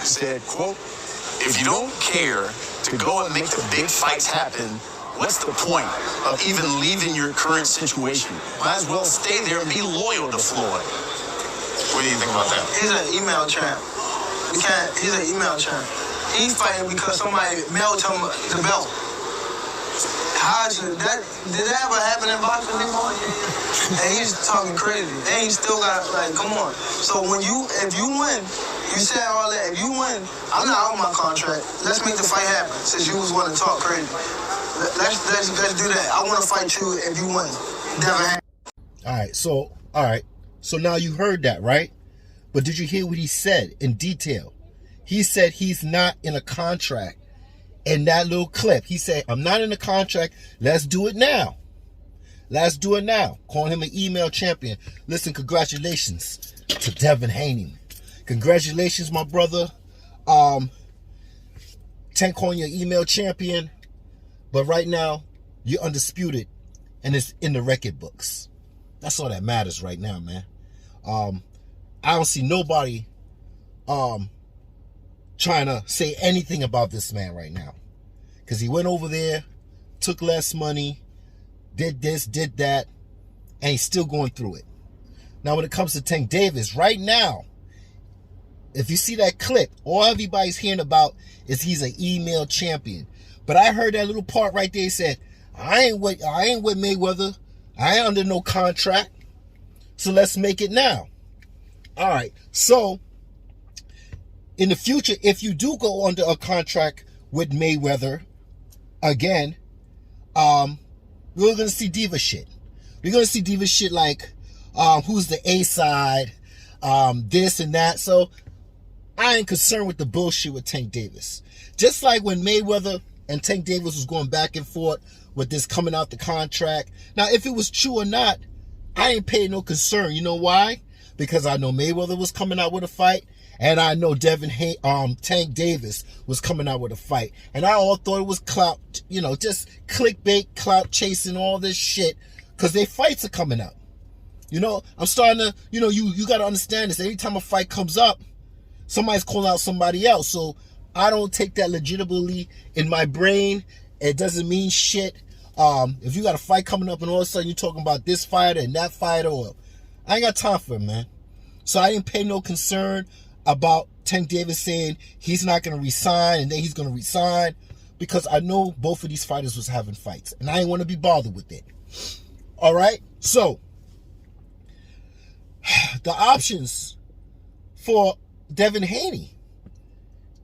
He said, quote, "If you don't care to go and make the big fights happen, what's the point of even leaving your current situation? Might as well stay there and be loyal to Floyd." What do you think about that? He's an email champ. He's an email champ. He's fighting because somebody mailed him the belt. Did that ever happen in boxing anymore? And he's talking crazy. And he still got, like, come on. So if you win, you said all that. If you win, I'm not out my contract. Let's make the fight happen, since you was want to talk crazy. Let's do that. I want to fight you if you win. Devin Haney. All right. So now you heard that, right? But did you hear what he said in detail? He said he's not in a contract. In that little clip, he said, "I'm not in a contract. Let's do it now. Let's do it now." Calling him an email champion. Listen, congratulations to Devin Haney. Congratulations, my brother. Tank calling you an email champion. But right now, you're undisputed. And it's in the record books. That's all that matters right now, man. I don't see nobody trying to say anything about this man right now, because he went over there, took less money, did this, did that, and he's still going through it. Now, when it comes to Tank Davis, right now, if you see that clip, all everybody's hearing about is he's an email champion. But I heard that little part right there. He said, I ain't with Mayweather. I ain't under no contract. So let's make it now. All right. So in the future, if you do go under a contract with Mayweather again, we're going to see diva shit. We're going to see diva shit like who's the A side, this and that. So I ain't concerned with the bullshit with Tank Davis. Just like when Mayweather and Tank Davis was going back and forth with this coming out the contract. Now, if it was true or not, I ain't paying no concern. You know why? Because I know Mayweather was coming out with a fight, and I know Tank Davis was coming out with a fight. And I all thought it was clout, just clickbait, clout chasing, all this shit, because their fights are coming up. I'm starting to, you got to understand this. Every time a fight comes up, somebody's calling out somebody else. So I don't take that legitimately in my brain. It doesn't mean shit. If you got a fight coming up and all of a sudden you're talking about this fighter and that fighter, I ain't got time for it, man. So I didn't pay no concern about Tank Davis saying he's not going to resign and then he's going to resign, because I know both of these fighters was having fights and I didn't want to be bothered with it. All right. So the options for Devin Haney.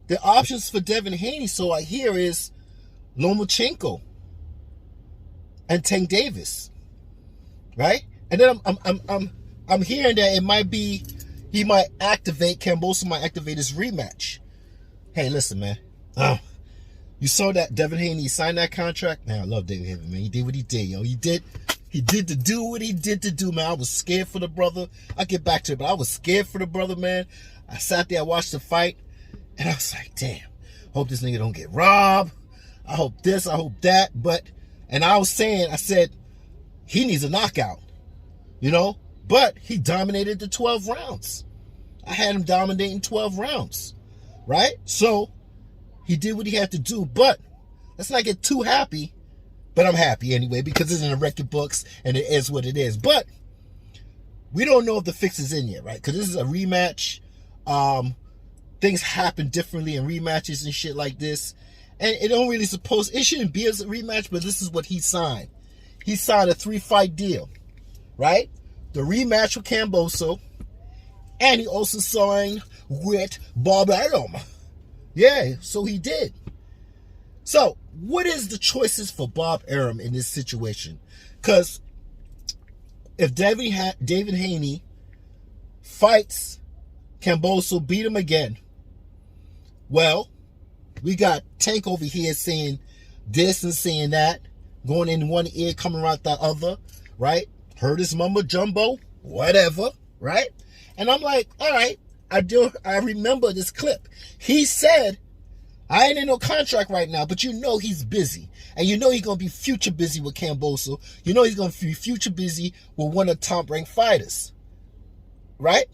The options for Devin Haney, so I hear, is Lomachenko and Tank Davis, right? And then I'm hearing that it might be Kambosos might activate his rematch. Hey, listen, man. You saw that Devin Haney signed that contract. Man, I love Devin Haney, man. He did what he did, yo. He did to do what he did to do, man. I was scared for the brother. I'll get back to it, but I was scared for the brother, man. I sat there, I watched the fight, and I was like, damn, hope this nigga don't get robbed. I hope this, I hope that. And I said, he needs a knockout, but he dominated the 12 rounds. I had him dominating 12 rounds, right? So he did what he had to do, but let's not get too happy. But I'm happy anyway, because it's in the record books and it is what it is. But we don't know if the fix is in yet, right? Because this is a rematch. Things happen differently in rematches and shit like this. And it shouldn't be as a rematch, but this is what he signed. He signed a 3-fight deal, right? The rematch with Kambosos, and he also signed with Bob Arum. Yeah, so he did. So, what is the choices for Bob Arum in this situation? Because if David Haney fights Kambosos, beat him again, well, we got Tank over here saying this and saying that, going in one ear, coming out the other, right? Heard his mumbo jumbo, whatever, right? And I'm like, all right, I remember this clip. He said, I ain't in no contract right now, but he's busy. And he's going to be future busy with Kambosos. He's going to be future busy with one of the top-ranked fighters, right?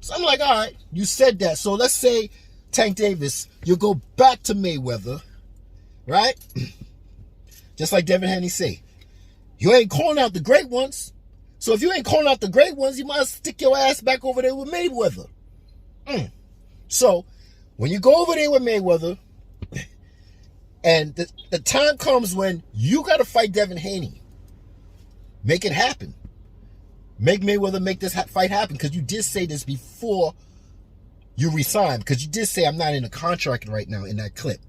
So I'm like, all right, you said that. So let's say Tank Davis, you go back to Mayweather, right? Just like Devin Haney say, you ain't calling out the great ones. So if you ain't calling out the great ones, you might stick your ass back over there with Mayweather. So when you go over there with Mayweather, and the time comes when you got to fight Devin Haney, make it happen. Make Mayweather make this fight happen, because you did say this before you resigned, because you did say I'm not in a contract right now in that clip.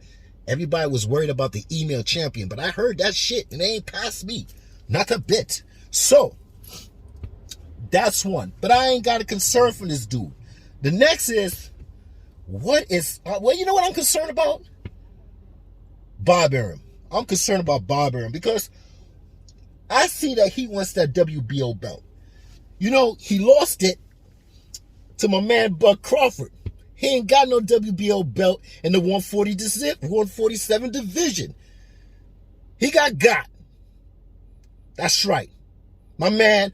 Everybody was worried about the email champion, but I heard that shit and they ain't past me. Not a bit. So, that's one. But I ain't got a concern for this dude. The next is, well, you know what I'm concerned about? Bob Arum. I'm concerned about Bob Arum because I see that he wants that WBO belt. You know, he lost it to my man Bud Crawford. He ain't got no WBO belt in the 147 division. He got. That's right. My man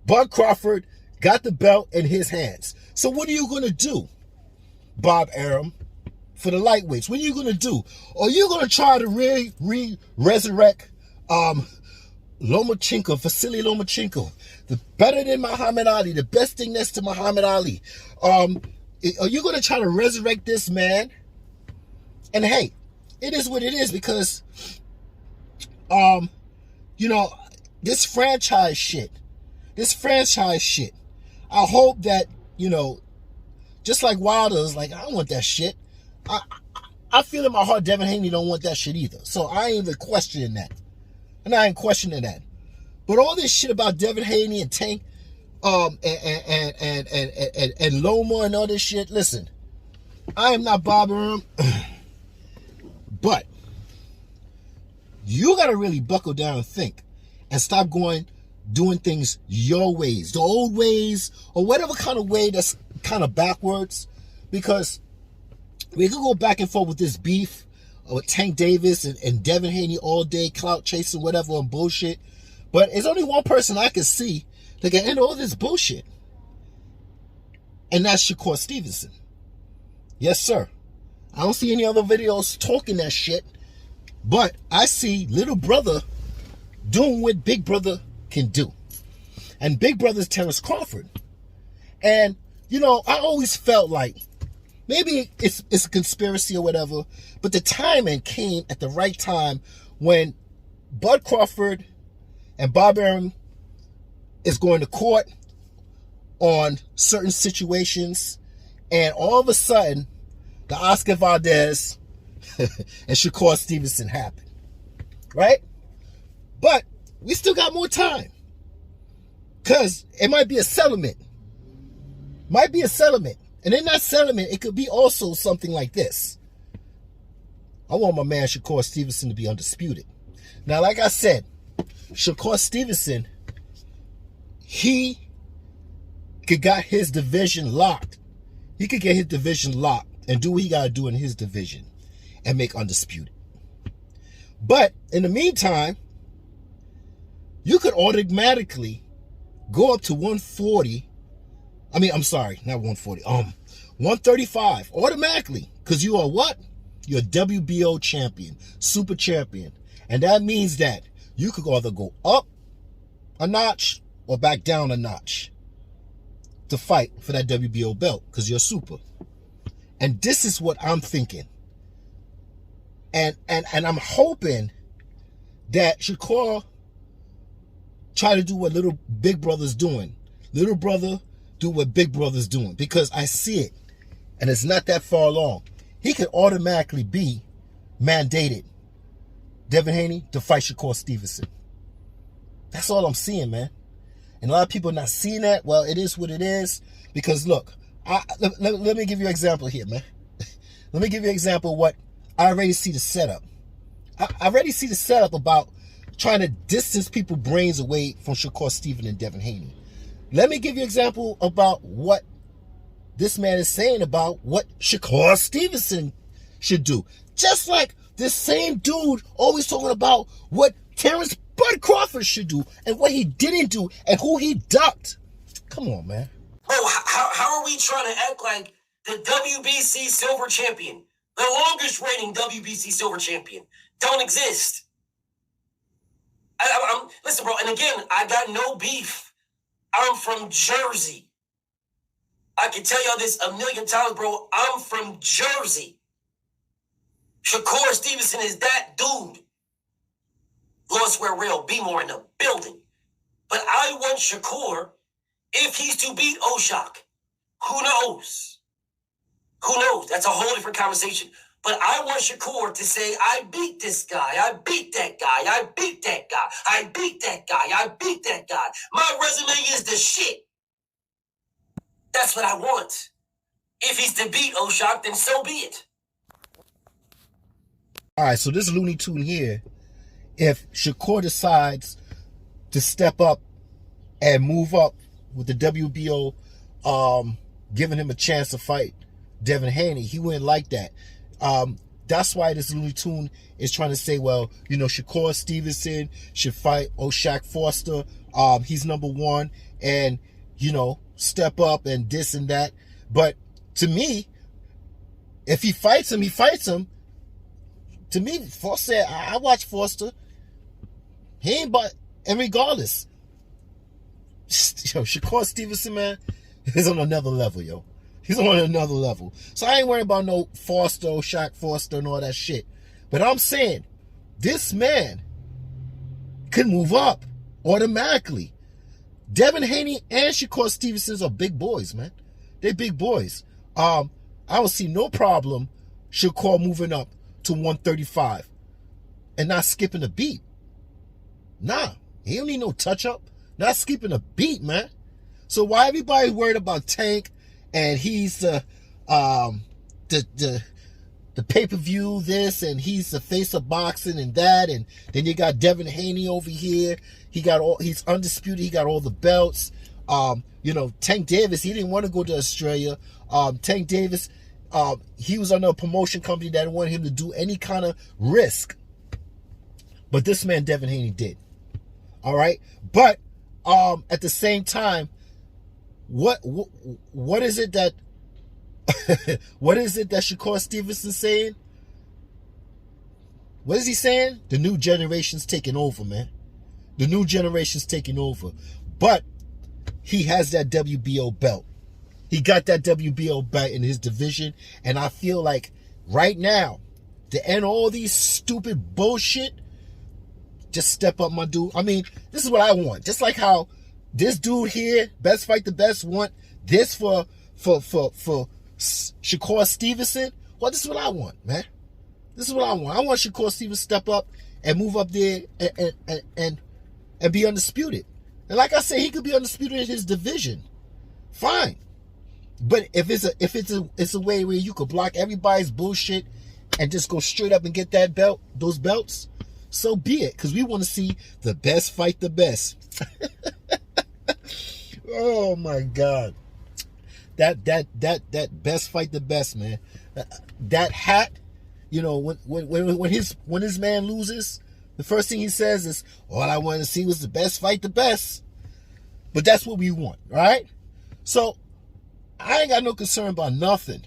Bud Crawford got the belt in his hands. So what are you going to do, Bob Arum, for the lightweights? What are you going to do? Are you going to try to resurrect Lomachenko, Vasily Lomachenko, the better than Muhammad Ali, the best thing next to Muhammad Ali? Are you going to try to resurrect this man? And hey, it is what it is, because, you know, this franchise shit, I hope that, you know, just like Wilder's, like, I don't want that shit. I feel in my heart Devin Haney don't want that shit either. So I ain't even questioning that. And I ain't questioning that. But all this shit about Devin Haney and Tank, and Loma and all this shit, listen, I am not bothering him. But you gotta really buckle down and think and stop doing things your ways, the old ways, or whatever kind of way that's kind of backwards, because we could go back and forth with this beef with Tank Davis and Devin Haney all day, clout chasing, whatever, and bullshit. But there's only one person I can see that can end all this bullshit, and that's SHAKUR Stevenson. Yes, sir. I don't see any other videos talking that shit, but I see little brother doing what big brother can do. And big brother's Terrence Crawford. And, you know, I always felt like maybe it's a conspiracy or whatever, but the timing came at the right time when Bud Crawford and Bob Arum is going to court on certain situations, and all of a sudden, the Oscar Valdez and SHAKUR Stevenson happened, right? But we still got more time, because it might be a settlement. And in that settlement, it could be also something like this. I want my man SHAKUR Stevenson to be undisputed. Now, like I said, SHAKUR Stevenson, he could got his division locked. He could get his division locked and do what he got to do in his division and make undisputed. But in the meantime, you could automatically go up to 140. I mean, I'm sorry, not 140. 135 automatically, because you are what? You're a WBO champion, super champion. And that means that you could either go up a notch or back down a notch to fight for that WBO belt, because you're super. And this is what I'm thinking. And I'm hoping that SHAKUR try to do what little big brother's doing. Little brother do what big brother's doing, because I see it, and it's not that far along. He could automatically be mandated, Devin Haney, to fight SHAKUR Stevenson. That's all I'm seeing, man. And a lot of people are not seeing that. Well, it is what it is, because look, let me give you an example here, man. Let me give you an example of what I already see the setup. I already see the setup about trying to distance people's brains away from SHAKUR Stevenson and Devin Haney. Let me give you an example about what this man is saying about what SHAKUR Stevenson should do. Just like this same dude always talking about what Terrence Bud Crawford should do and what he didn't do and who he ducked. Come on, man. Oh, how are we trying to act like the WBC Silver Champion, the longest reigning WBC Silver Champion, don't exist. Listen, bro, and again, I got no beef. I'm from Jersey. I can tell y'all this a million times, bro. I'm from Jersey. Shakur Stevenson is that dude. Lord Swear Real, be more in the building. But I want Shakur if he's to beat Oshak. Who knows? Who knows? That's a whole different conversation. But I want Shakur to say, I beat this guy, I beat that guy, I beat that guy, I beat that guy, I beat that guy. My resume is the shit. That's what I want. If he's to beat Oshak, then so be it. All right, so this Looney Tune here, if Shakur decides to step up and move up with the WBO, giving him a chance to fight Devin Haney, he wouldn't like that. That's why this Looney Tune is trying to say, well, you know, Shakur Stevenson should fight Oshak Foster. He's number one, and, you know, step up and this and that. But to me, if he fights him, he fights him. To me, Foster, I watch Foster. He ain't but, and regardless, yo, Shakur Stevenson, man, is on another level, yo. He's on another level. So I ain't worried about no Foster, Shaq Foster, and all that shit. But I'm saying, this man can move up automatically. Devin Haney and Shakur Stevenson are big boys, man. They're big boys. I don't see no problem Shakur moving up to 135 and not skipping a beat. Nah, he don't need no touch-up. Not skipping a beat, man. So why everybody worried about Tank and he's the pay-per-view this and he's the face of boxing and that, and then you got Devin Haney over here. He's undisputed. He got all the belts. You know, Tank Davis, he didn't want to go to Australia. Tank Davis, he was under a promotion company that didn't want him to do any kind of risk. But this man, Devin Haney, did. All right? But at the same time, what is it that what is it that Shakur Stevenson's saying? What is he saying? The new generation's taking over, man. The new generation's taking over. But he has that WBO belt. He got that WBO belt in his division. And I feel like right now, to end all these stupid bullshit, just step up, my dude. I mean, this is what I want. Just like how this dude here, Best Fight the Best, want this for Shakur Stevenson. Well, this is what I want, man. This is what I want. I want Shakur Stevenson to step up and move up there and be undisputed. And like I said, he could be undisputed in his division. Fine. But if it's a way where you could block everybody's bullshit and just go straight up and get that belt, those belts, so be it. Because we want to see the best fight the best. Oh my God. That best fight the best, man. That hat, you know, when his man loses, the first thing he says is, all I wanted to see was the best fight the best. But that's what we want, right? So I ain't got no concern about nothing.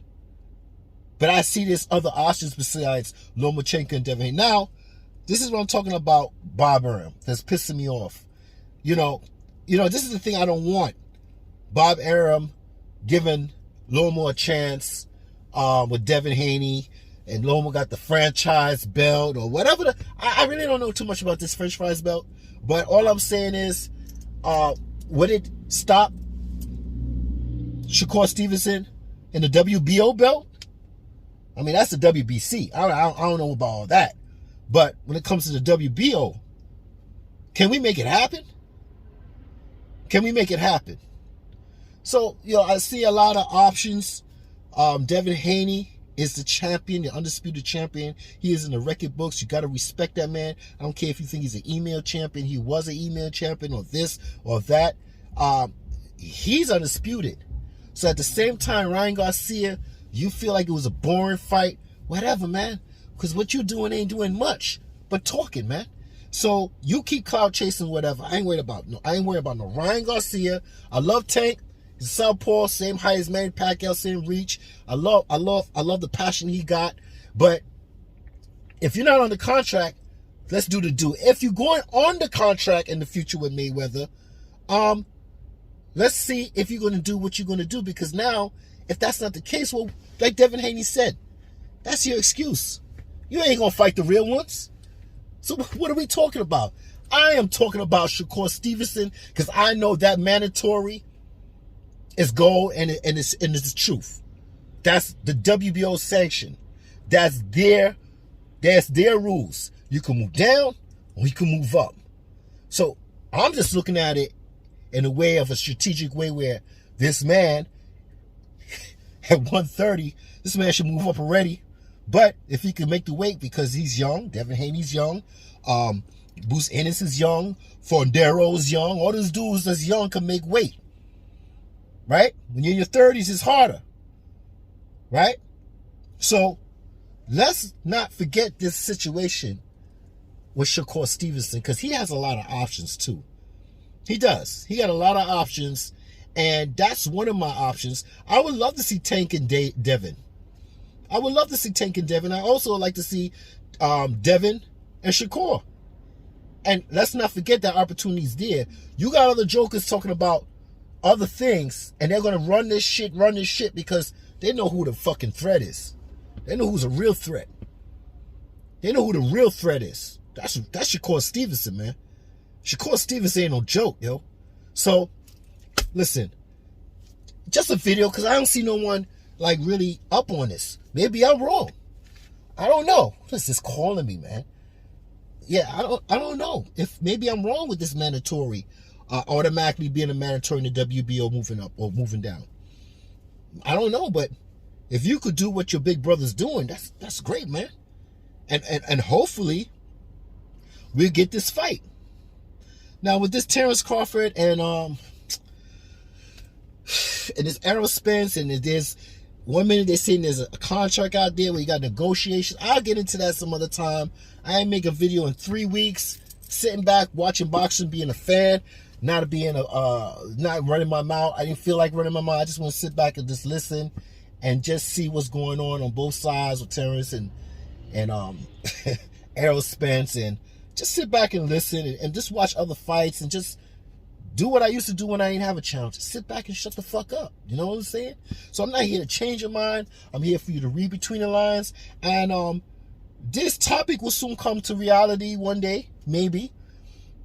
But I see there's other options besides Lomachenko and Devin Haney. Now, this is what I'm talking about, Bob Arum. That's pissing me off. You know, this is the thing I don't want. Bob Arum giving Loma a chance with Devin Haney, and Loma got the franchise belt or whatever. I really don't know too much about this franchise belt, but all I'm saying is, would it stop Shakur Stevenson in the WBO belt? I mean, that's the WBC. I don't know about all that. But when it comes to the WBO, can we make it happen? Can we make it happen? So, you know, I see a lot of options. Devin Haney is the champion, the undisputed champion. He is in the record books. You got to respect that man. I don't care if you think he's an email champion. He was an email champion or this or that. He's undisputed. So at the same time, Ryan Garcia, you feel like it was a boring fight. Whatever, man. Because what you doing ain't doing much but talking, man. So you keep cloud chasing, whatever. I ain't worried about no Ryan Garcia. I love Tank. He's a southpaw, same height as Manny Pacquiao, same reach. I love the passion he got. But if you're not on the contract, let's do the do. If you're going on the contract in the future with Mayweather, let's see if you're going to do what you're going to do. Because now, if that's not the case, well, like Devin Haney said, that's your excuse. You ain't going to fight the real ones. So what are we talking about? I am talking about Shakur Stevenson, because I know that mandatory is gold and it's the truth. That's the WBO sanction. That's their rules. You can move down or you can move up. So I'm just looking at it in a way of a strategic way where this man at 130, this man should move up already. But if he can make the weight, because he's young, Devin Haney's young, Bruce Ennis is young, Fondero's young, all those dudes that's young can make weight. Right? When you're in your 30s, it's harder. Right? So let's not forget this situation with Shakur Stevenson, because he has a lot of options too. He does. He got a lot of options, and that's one of my options. I would love to see Tank and Devin. I would love to see Tank and Devin. I also would like to see Devin and Shakur. And let's not forget that opportunity's there. You got other jokers talking about other things, and they're going to run this shit because they know who the fucking threat is. They know who's a real threat. They know who the real threat is. That's Shakur Stevenson, man. Shakur Stevenson ain't no joke, yo. So, listen. Just a video, because I don't see no one, like, really up on this. Maybe I'm wrong. I don't know. What is this calling me, man? Yeah, I don't know. If maybe I'm wrong with this mandatory, automatically being a mandatory in the WBO moving up or moving down. I don't know, but if you could do what your big brother's doing, that's great, man. And hopefully we'll get this fight. Now with this Terrence Crawford and this Errol Spence, and there's 1 minute they're saying there's a contract out there where you got negotiations. I'll get into that some other time. I ain't make a video in 3 weeks, sitting back watching boxing, being a fan, not running my mouth. I didn't feel like running my mouth. I just want to sit back and just listen and just see what's going on both sides with Terrence and Errol Spence, and just sit back and listen and just watch other fights and just do what I used to do when I didn't have a channel. Just sit back and shut the fuck up. You know what I'm saying? So I'm not here to change your mind. I'm here for you to read between the lines. And this topic will soon come to reality one day, maybe.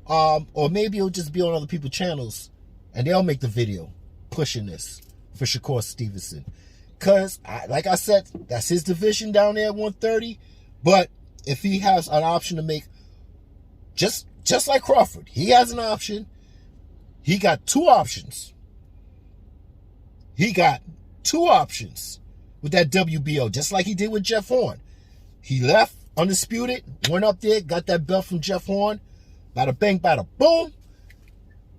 Or maybe it'll just be on other people's channels and they'll make the video pushing this for Shakur Stevenson. Because, like I said, that's his division down there at 130. But if he has an option to make, just like Crawford, he has an option. He got two options. He got two options with that WBO, just like he did with Jeff Horn. He left undisputed, went up there, got that belt from Jeff Horn. Bada bang, bada boom.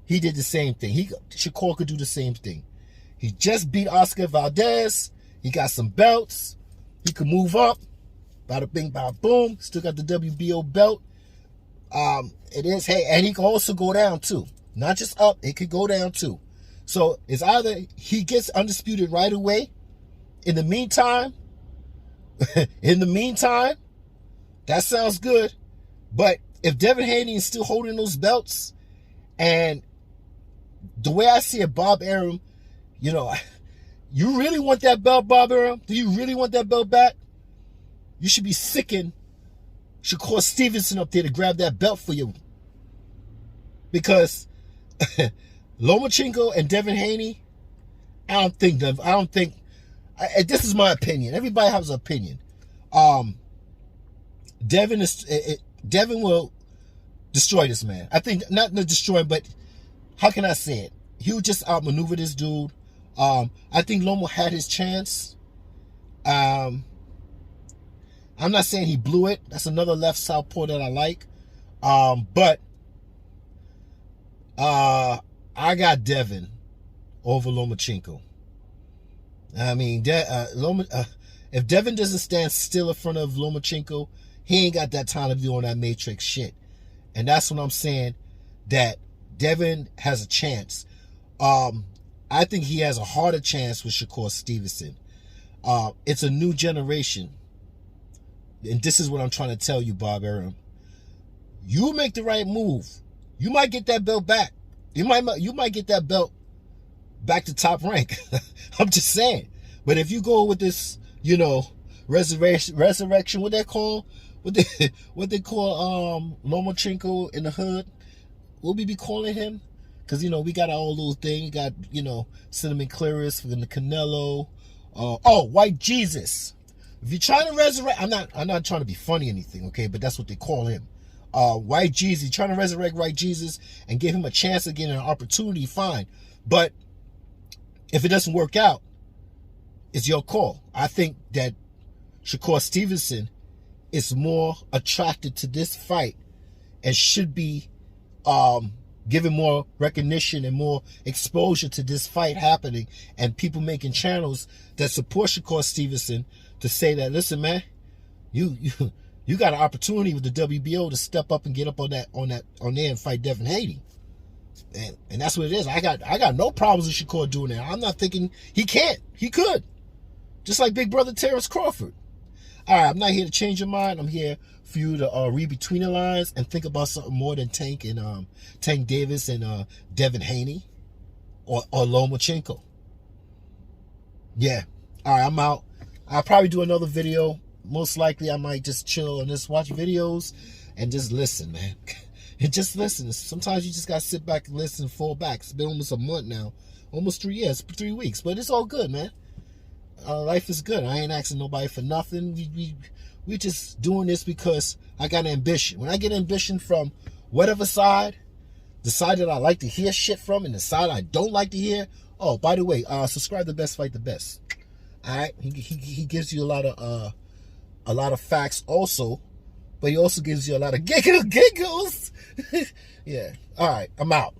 He did the same thing. Shakur could do the same thing. He just beat Oscar Valdez. He got some belts. He could move up. Bada bing, bada boom. Still got the WBO belt. It is, hey, and he can also go down too. Not just up, it could go down too. So it's either he gets undisputed right away. In the meantime, that sounds good. But if Devin Haney is still holding those belts, and the way I see it, Bob Arum, you know, you really want that belt, Bob Arum? Do you really want that belt back? You should be sicking Shakur Stevenson up there to grab that belt for you. Because Lomachenko and Devin Haney, I don't think, this is my opinion. Everybody has an opinion. Devin will destroy this man. I think, not destroy him, but how can I say it? He would just outmaneuver this dude. I think Loma had his chance. I'm not saying he blew it. That's another left southpaw that I like. But I got Devin over Lomachenko. I mean, if Devin doesn't stand still in front of Lomachenko, he ain't got that time to be on that Matrix shit. And that's what I'm saying, that Devin has a chance. I think he has a harder chance with Shakur Stevenson. It's a new generation. And this is what I'm trying to tell you, Bob Arum. You make the right move. You might get that belt back. You might get that belt back to top rank. I'm just saying. But if you go with this, you know, resurrection, what they call Lomachenko in the hood, what we be calling him? Because, you know, we got our old little thing. You got, you know, Cinnamon Clearest for the Canelo. White Jesus. If you're trying to resurrect, I'm not trying to be funny or anything, okay? But that's what they call him. White Jesus. You're trying to resurrect White Jesus and give him a chance again, an opportunity, fine. But if it doesn't work out, it's your call. I think that Shakur Stevenson is more attracted to this fight and should be given more recognition and more exposure to this fight happening, and people making channels that support Shakur Stevenson to say that, listen, man, you got an opportunity with the WBO to step up and get up on there and fight Devin Haney. And that's what it is. I got no problems with Shakur doing that. I'm not thinking he can't. He could. Just like Big Brother Terrence Crawford. All right, I'm not here to change your mind. I'm here for you to read between the lines and think about something more than Tank Davis and Devin Haney or Lomachenko. Yeah. All right, I'm out. I'll probably do another video. Most likely, I might just chill and just watch videos and just listen, man. And just listen. Sometimes you just got to sit back and listen, fall back. It's been almost a month now. Almost 3 years, 3 weeks. But it's all good, man. Life is good. I ain't asking nobody for nothing. We just doing this because I got ambition. When I get ambition from whatever side, the side that I like to hear shit from and the side I don't like to hear. Oh, by the way, subscribe to Best Fight the Best. All right, he gives you a lot of facts also, but he also gives you a lot of giggles. Yeah. All right, I'm out.